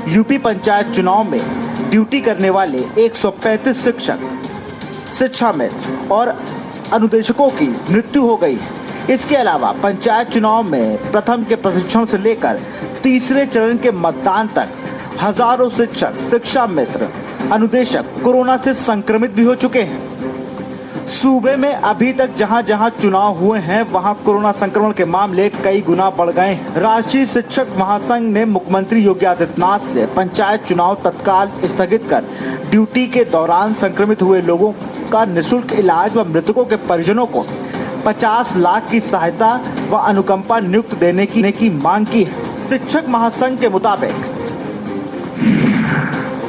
UP panchayat चुनाव में duty करने वाले 135 शिक्षक, शिक्षा मित्र और अनुदेशकों की मृत्यु हो गई। इसके अलावा पंचायत चुनाव में प्रथम के प्रशिक्षण से लेकर तीसरे चरण के मतदान तक हजारों शिक्षक, शिक्षा मित्र, अनुदेशक कोरोना से संक्रमित भी हो चुके हैं। सूबे में अभी तक जहां जहां चुनाव हुए हैं वहां कोरोना संक्रमण के मामले कई गुना बढ़ गए हैं। राष्ट्रीय शिक्षक महासंघ ने मुख्यमंत्री योगी आदित्यनाथ से पंचायत चुनाव तत्काल स्थगित कर ड्यूटी के दौरान संक्रमित हुए लोगों का निःशुल्क इलाज व मृतकों के परिजनों को 50 लाख की सहायता व अनुकंपा नियुक्त देने की मांग की है। शिक्षक महासंघ के मुताबिक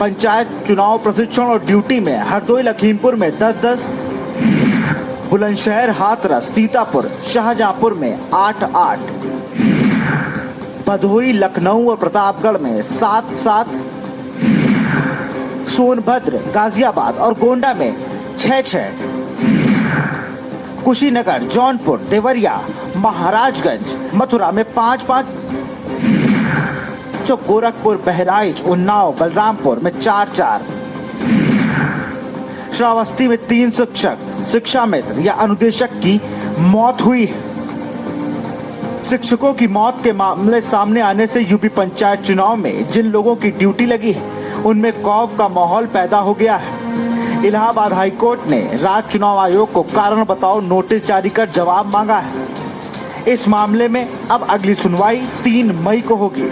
पंचायत चुनाव प्रशिक्षण और ड्यूटी में हरदोई लखीमपुर में 10-10, बुलंदशहर, हाथरस, सीतापुर, शाहजहांपुर में 8-8, भदोही, लखनऊ और प्रतापगढ़ में 7-7, सोनभद्र, गाजियाबाद और गोंडा में 6-6, कुशीनगर, जौनपुर, देवरिया, महाराजगंज, मथुरा में 5-5, गोरखपुर, बहराइच, उन्नाव, बलरामपुर में 4-4, श्रावस्ती में 3 शिक्षक, शिक्षा मित्र या अनुदेशक की मौत हुई। शिक्षकों की मौत के मामले सामने आने से यूपी पंचायत चुनाव में जिन लोगों की ड्यूटी लगी है उनमें खौफ का माहौल पैदा हो गया है। इलाहाबाद हाईकोर्ट ने राज्य चुनाव आयोग को कारण बताओ नोटिस जारी कर जवाब मांगा है। इस मामले में अब अगली सुनवाई 3 मई को होगी।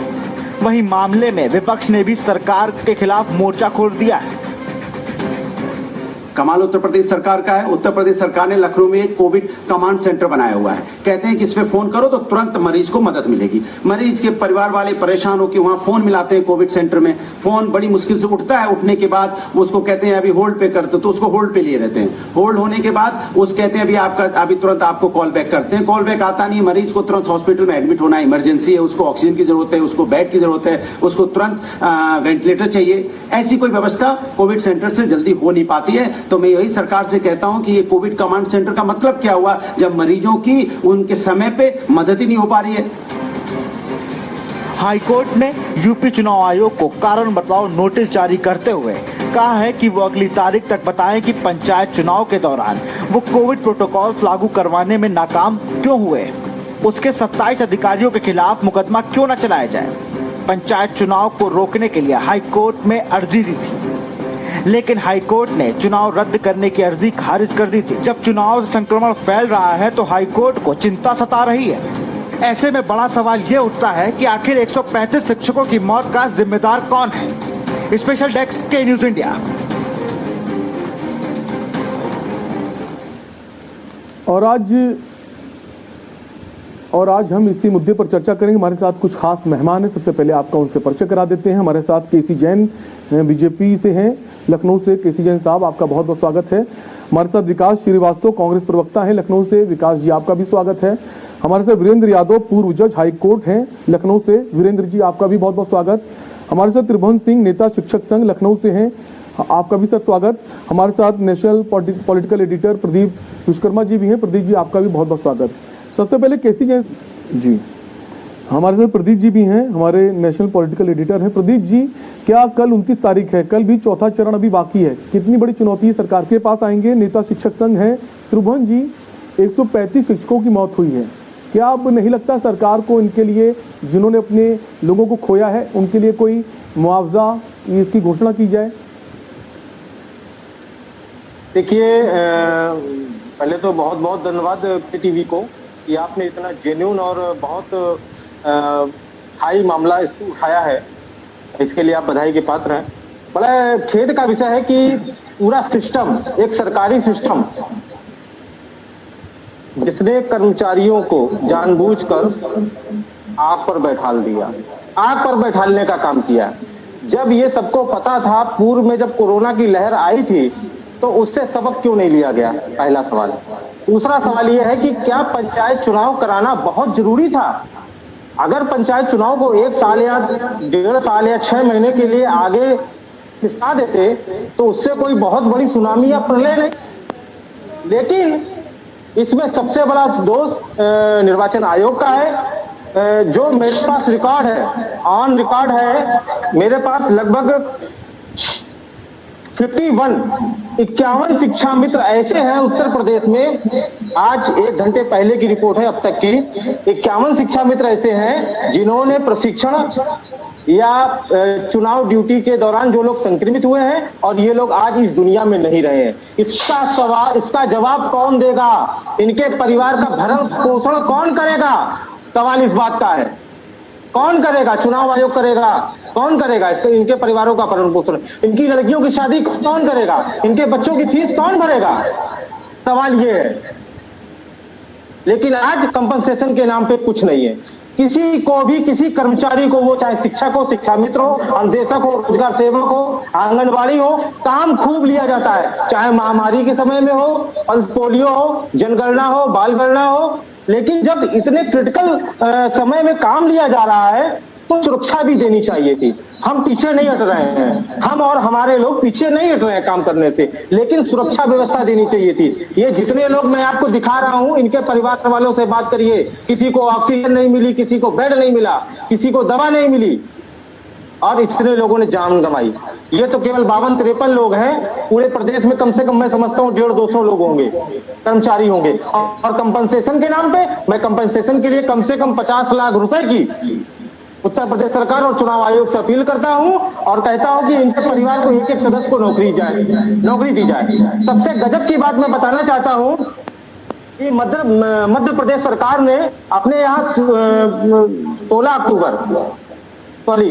वहीं मामले में विपक्ष ने भी सरकार के खिलाफ मोर्चा खोल दिया है। कमाल उत्तर प्रदेश सरकार का है। उत्तर प्रदेश सरकार ने लखनऊ में एक कोविड कमांड सेंटर बनाया हुआ है। कहते हैं कि इसमें फोन करो तो तुरंत मरीज को मदद मिलेगी। मरीज के परिवार वाले परेशान होकर वहां फोन मिलाते हैं कोविड सेंटर में। फोन बड़ी मुश्किल से उठता है। उठने के बाद उसको कहते हैं अभी होल्ड पे करते, तो उसको होल्ड पे लिए रहते हैं। होल्ड होने के बाद उस कहते हैं अभी तुरंत आपको कॉल बैक करते हैं। कॉल बैक आता नहीं, मरीज को तुरंत हॉस्पिटल में एडमिट होना इमरजेंसी है, उसको ऑक्सीजन की जरूरत है, उसको बेड की जरूरत है, उसको तुरंत वेंटिलेटर चाहिए। ऐसी कोई व्यवस्था कोविड सेंटर से जल्दी हो नहीं पाती है। तो मैं यही सरकार से कहता हूं कि ये कोविड कमांड सेंटर का मतलब क्या हुआ जब मरीजों की उनके समय पे मदद ही नहीं हो पा रही है। हाईकोर्ट ने यूपी चुनाव आयोग को कारण बताओ नोटिस जारी करते हुए कहा है कि वो अगली तारीख तक बताएं कि पंचायत चुनाव के दौरान वो कोविड प्रोटोकॉल्स लागू करवाने में नाकाम क्यों हुए। उसके 27 अधिकारियों के खिलाफ मुकदमा क्यों न चलाया जाए। पंचायत चुनाव को रोकने के लिए हाईकोर्ट में अर्जी दी थी, लेकिन हाईकोर्ट ने चुनाव रद्द करने की अर्जी खारिज कर दी थी। जब चुनाव संक्रमण फैल रहा है तो हाईकोर्ट को चिंता सता रही है। ऐसे में बड़ा सवाल ये उठता है कि आखिर 135 शिक्षकों की मौत का जिम्मेदार कौन है। स्पेशल डेस्क के न्यूज इंडिया। और आज हम इसी मुद्दे पर चर्चा करेंगे। हमारे साथ कुछ खास मेहमान हैं। सबसे पहले आपका उनसे परिचय करा देते हैं। हमारे साथ केसी जैन बीजेपी से हैं, लखनऊ से। केसी जैन साहब, आपका बहुत बहुत स्वागत है। हमारे साथ विकास श्रीवास्तव, कांग्रेस प्रवक्ता हैं लखनऊ से। विकास जी, आपका भी स्वागत है। हमारे साथ वीरेंद्र यादव, पूर्व जज हाईकोर्ट हैं लखनऊ से। वीरेंद्र जी, आपका भी बहुत बहुत स्वागत। हमारे साथ त्रिभुवन सिंह, नेता शिक्षक संघ लखनऊ से हैं, आपका भी सर स्वागत। हमारे साथ national political editor Pradeep Vishwakarma ji भी हैं। प्रदीप जी, आपका भी बहुत बहुत स्वागत। सबसे पहले केसी जैन जी, हमारे साथ प्रदीप जी भी हैं, हमारे नेशनल पॉलिटिकल एडिटर हैं। प्रदीप जी, क्या कल 29 तारीख है, कल भी चौथा चरण अभी बाकी है, कितनी बड़ी चुनौती सरकार के पास आएंगे? नेता शिक्षक संघ है त्रिभुवन जी, 135 शिक्षकों की मौत हुई है। क्या अब नहीं लगता सरकार को इनके लिए, जिन्होंने अपने लोगों को खोया है, उनके लिए कोई मुआवजा इसकी घोषणा की जाए? देखिए, पहले तो बहुत बहुत धन्यवाद टीवी को कि आपने इतना जेन्युइन और बहुत हाई मामला इसको उठाया है। इसके लिए आप बधाई के पात्र हैं। बड़ा खेद का विषय है कि पूरा सिस्टम, एक सरकारी सिस्टम जिसने कर्मचारियों को जानबूझकर आग पर बैठाल दिया, आग पर बैठालने का काम किया। जब ये सबको पता था, पूर्व में जब कोरोना की लहर आई थी, तो उससे सबक क्यों नहीं लिया गया, पहला सवाल। दूसरा सवाल यह है कि क्या पंचायत चुनाव कराना बहुत जरूरी था? अगर पंचायत चुनाव को 1 साल या 1.5 साल या 6 महीने के लिए आगे खिसका देते तो उससे कोई बहुत बड़ी सुनामी या प्रलय नहीं। लेकिन इसमें सबसे बड़ा दोष निर्वाचन आयोग का है जो मेरे पास रिकॉर्ड है, ऑन रिकॉर्ड है मेरे पास, लगभग 51 शिक्षा मित्र ऐसे हैं उत्तर प्रदेश में। आज 1 घंटे पहले की रिपोर्ट है अब तक की, 51 शिक्षा मित्र ऐसे हैं जिन्होंने प्रशिक्षण या चुनाव ड्यूटी के दौरान जो लोग संक्रमित हुए हैं और ये लोग आज इस दुनिया में नहीं रहे हैं। इसका जवाब कौन देगा? इनके परिवार का भरण पोषण कौन करेगा? सवाल इस बात का है, कौन करेगा? चुनाव आयोग करेगा? कौन करेगा इसके, इनके परिवारों का भरण पोषण? इनकी लड़कियों की शादी कौन करेगा? इनके बच्चों की फीस कौन भरेगा? सवाल ये है। लेकिन आज कंपनसेशन के नाम पे कुछ नहीं है। किसी को भी, किसी कर्मचारी को, वो चाहे शिक्षक हो, शिक्षा मित्र हो, अनुदेशक हो, रोजगार सेवक हो, आंगनबाड़ी हो, काम खूब लिया जाता है, चाहे महामारी के समय में हो, पल्स पोलियो हो, जनगणना हो, बाल गणना हो। लेकिन जब इतने क्रिटिकल समय में काम लिया जा रहा है तो सुरक्षा भी देनी चाहिए थी। हम पीछे नहीं हट रहे हैं, हम और हमारे लोग पीछे नहीं हट रहे हैं काम करने से, लेकिन सुरक्षा व्यवस्था देनी चाहिए थी। ये जितने लोग मैं आपको दिखा रहा हूं, इनके परिवार वालों से बात करिए, किसी को ऑक्सीजन नहीं मिली, किसी को बेड नहीं मिला, किसी को दवा नहीं मिली, और इतने लोगों ने जान गंवाई। ये तो केवल 52-53 लोग हैं, पूरे प्रदेश में कम से कम मैं समझता हूँ 150-200 लोग होंगे, कर्मचारी होंगे। और कंपनसेशन के नाम पे मैं कंपनसेशन के लिए कम से कम 50 लाख रुपए की उत्तर प्रदेश सरकार और चुनाव आयोग से अपील करता हूं और कहता हूं कि इनके परिवार को एक सदस्य को नौकरी दी जाए। सबसे गजब की बात मैं बताना चाहता हूं कि मध्य प्रदेश सरकार ने अपने यहाँ 16 अक्टूबर सॉरी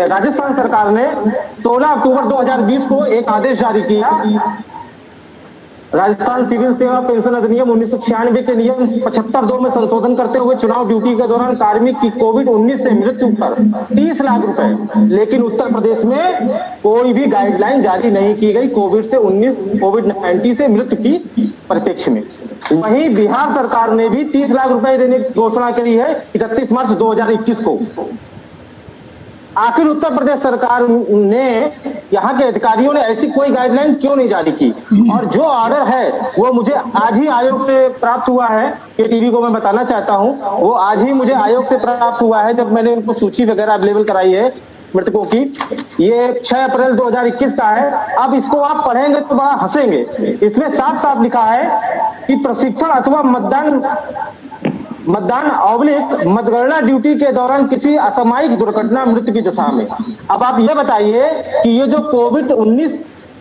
राजस्थान सरकार ने 16 अक्टूबर 2020 को एक आदेश जारी किया। राजस्थान सिविल सेवा पेंशन अधिनियम 1996 के नियम 75(2) में संशोधन करते हुए चुनाव ड्यूटी के दौरान कार्मिक की कोविड-19 से मृत्यु पर 30 लाख रुपए। लेकिन उत्तर प्रदेश में कोई भी गाइडलाइन जारी नहीं की गई कोविड-19 से मृत्यु की परिप्रेक्ष्य में। वहीं बिहार सरकार ने भी 30 लाख रुपए देने की घोषणा करी है 31 मार्च 2021 को। आखिर उत्तर प्रदेश सरकार ने, यहाँ के अधिकारियों ने ऐसी कोई गाइडलाइन क्यों नहीं जारी की? और जो ऑर्डर है वो मुझे आज ही आयोग से प्राप्त हुआ है, ये टीवी को मैं बताना चाहता हूँ, वो आज ही मुझे आयोग से प्राप्त हुआ है जब मैंने उनको सूची वगैरह अवेलेबल कराई है मृतकों की। ये 6 अप्रैल 2021 का है। अब इसको आप पढ़ेंगे तो बड़ा हंसेंगे। इसमें साफ साफ लिखा है कि प्रशिक्षण अथवा मतगणना ड्यूटी के दौरान किसी असामयिक दुर्घटना मृत्यु की दशा में। अब आप ये बताइए कि ये जो कोविड-19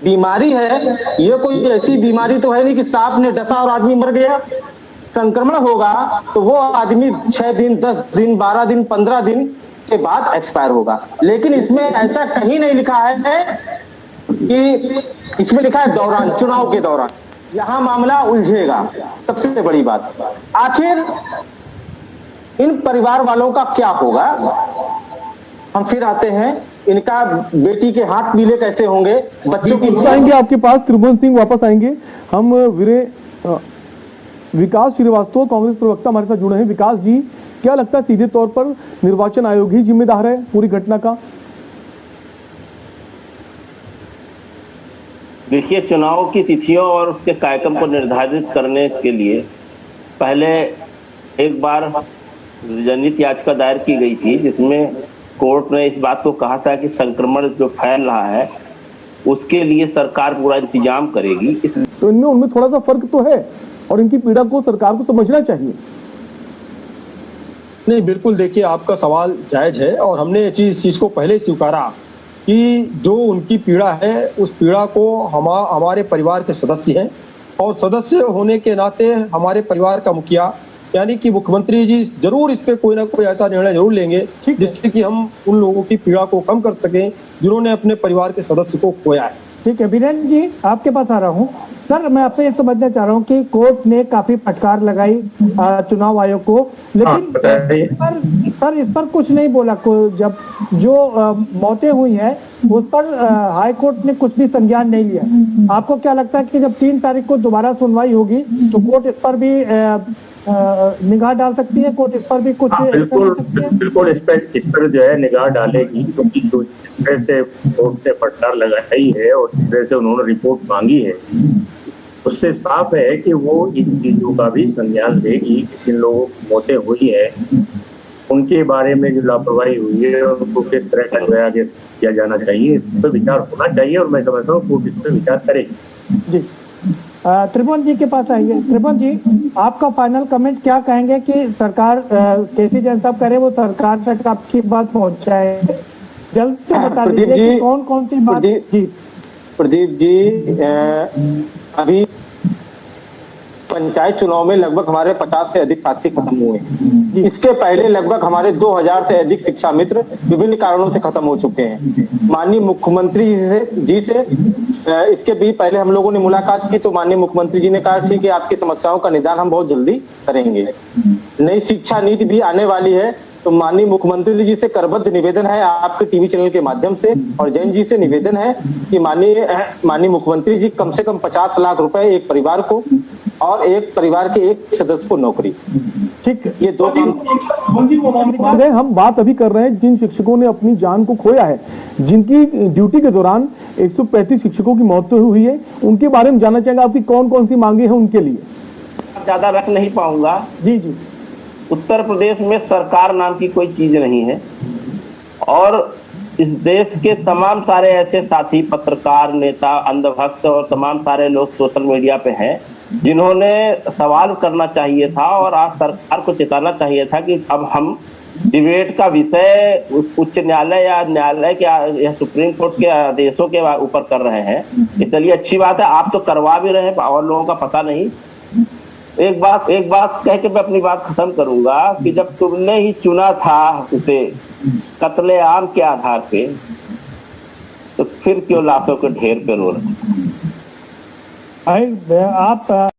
बीमारी है, ये कोई ऐसी बीमारी तो है नहीं कि सांप ने डसा और आदमी मर गया। संक्रमण होगा तो वो आदमी 6 दिन, 10 दिन, 12 दिन, 15 दिन के बाद एक्सपायर होगा। लेकिन इसमें ऐसा कहीं नहीं लिखा है कि, इसमें लिखा है दौरान, चुनाव के दौरान। यहाँ मामला उलझेगा। सबसे बड़ी बात, आखिर इन परिवार वालों का क्या होगा? हम फिर आते हैं, इनका बेटी के हाथ पीले कैसे होंगे? बच्चों की आएंगे आपके पास, त्रिभुवन सिंह वापस आएंगे। हम विकास श्रीवास्तव कांग्रेस प्रवक्ता हमारे साथ जुड़े हैं। विकास जी, क्या लगता है सीधे तौर पर निर्वाचन आयोग ही जिम्मेदार है पूरी घटना का? देखिए, चुनाव की तिथियों और उसके कार्यक्रम को निर्धारित करने के लिए पहले एक बार जनहित याचिका दायर की गई थी, जिसमें कोर्ट ने इस बात को कहा था कि संक्रमण जो फैल रहा है उसके लिए सरकार पूरा इंतजाम करेगी। तो इनमें उनमें थोड़ा सा फर्क तो है और इनकी पीड़ा को सरकार को समझना चाहिए। नहीं, बिल्कुल, देखिए आपका सवाल जायज है और हमने इस चीज को पहले स्वीकारा कि जो उनकी पीड़ा है उस पीड़ा को हमारे परिवार के सदस्य हैं और सदस्य होने के नाते हमारे परिवार का मुखिया यानी कि मुख्यमंत्री जी जरूर इस पे कोई ना कोई ऐसा निर्णय जरूर लेंगे जिससे कि हम उन लोगों की पीड़ा को कम कर सकें जिन्होंने अपने परिवार के सदस्य को खोया है। ठीक है, बीरेन जी आपके पास आ रहा हूँ। सर, मैं आपसे ये समझना चाह रहा हूँ कि कोर्ट ने काफी फटकार लगाई चुनाव आयोग को, लेकिन सर इस पर कुछ नहीं बोला। जब जो मौतें हुई हैं उस पर हाई कोर्ट ने कुछ भी संज्ञान नहीं लिया। आपको क्या लगता है कि जब 3 तारीख को दोबारा सुनवाई होगी तो कोर्ट इस पर भी निगाह डाल सकती है? कोर्ट इस पर भी कुछ बिल्कुल इस पर जो है निगाह डालेगी, क्योंकि जो जिस तरह से कोर्ट से फटकार लगाई है और जिस तरह से उन्होंने रिपोर्ट मांगी है उससे साफ है कि वो इन चीजों का भी संज्ञान लेगी। जिन लोगों की मौतें हुई है उनके बारे में जो लापरवाही हुई है उनको किस तरह का जो है आगे किया जाना चाहिए, इस पर विचार होना चाहिए और मैं समझता हूँ कोर्ट इस पर विचार करेगी। जी त्रिभुवन जी के पास आएंगे। त्रिभुवन जी, आपका फाइनल कमेंट क्या कहेंगे कि सरकार केसी जैन साहब करे वो सरकार तक आपकी बात पहुंचाए, जल्द से बता दीजिए कि कौन कौन सी बात। जी प्रदीप जी, अभी पंचायत चुनाव में लगभग हमारे 50 से अधिक साथी खत्म हुए हैं। इसके पहले लगभग हमारे 2000 से अधिक शिक्षा मित्र विभिन्न कारणों से खत्म हो चुके हैं। माननीय मुख्यमंत्री जी से इसके भी पहले हम लोगों ने मुलाकात की तो माननीय मुख्यमंत्री जी ने कहा कि आपकी समस्याओं का निदान हम बहुत जल्दी करेंगे। नई शिक्षा नीति भी आने वाली है तो माननीय मुख्यमंत्री जी से करबद्ध निवेदन है आपके टीवी चैनल के माध्यम से और जैन जी से निवेदन है कि माननीय मुख्यमंत्री जी कम से कम 50 लाख रुपए एक परिवार को और एक परिवार के एक सदस्य को नौकरी। ठीक है, ये दो हम बात अभी कर रहे हैं जिन शिक्षकों ने अपनी जान को खोया है, जिनकी ड्यूटी के दौरान 135 शिक्षकों की मौत हुई है, उनके बारे में जानना चाहेंगे आपकी कौन कौन सी मांगे हैं उनके लिए। ज्यादा रख नहीं पाऊंगा। जी जी, उत्तर प्रदेश में सरकार नाम की कोई चीज नहीं है और इस देश के तमाम सारे ऐसे साथी पत्रकार, नेता, अंधभक्त और तमाम सारे लोग सोशल मीडिया पे हैं जिन्होंने सवाल करना चाहिए था और आज सरकार को चेताना चाहिए था कि अब हम डिबेट का विषय उच्च न्यायालय या न्यायालय के या सुप्रीम कोर्ट के आदेशों के ऊपर कर रहे हैं। ये चलिए अच्छी बात है, आप तो करवा भी रहे हैं और लोगों का पता नहीं। एक बात कह के मैं अपनी बात खत्म करूंगा कि जब तुमने ही चुना था उसे कत्लेआम के आधार पे तो फिर क्यों लाशों के ढेर पे रो रहे? आप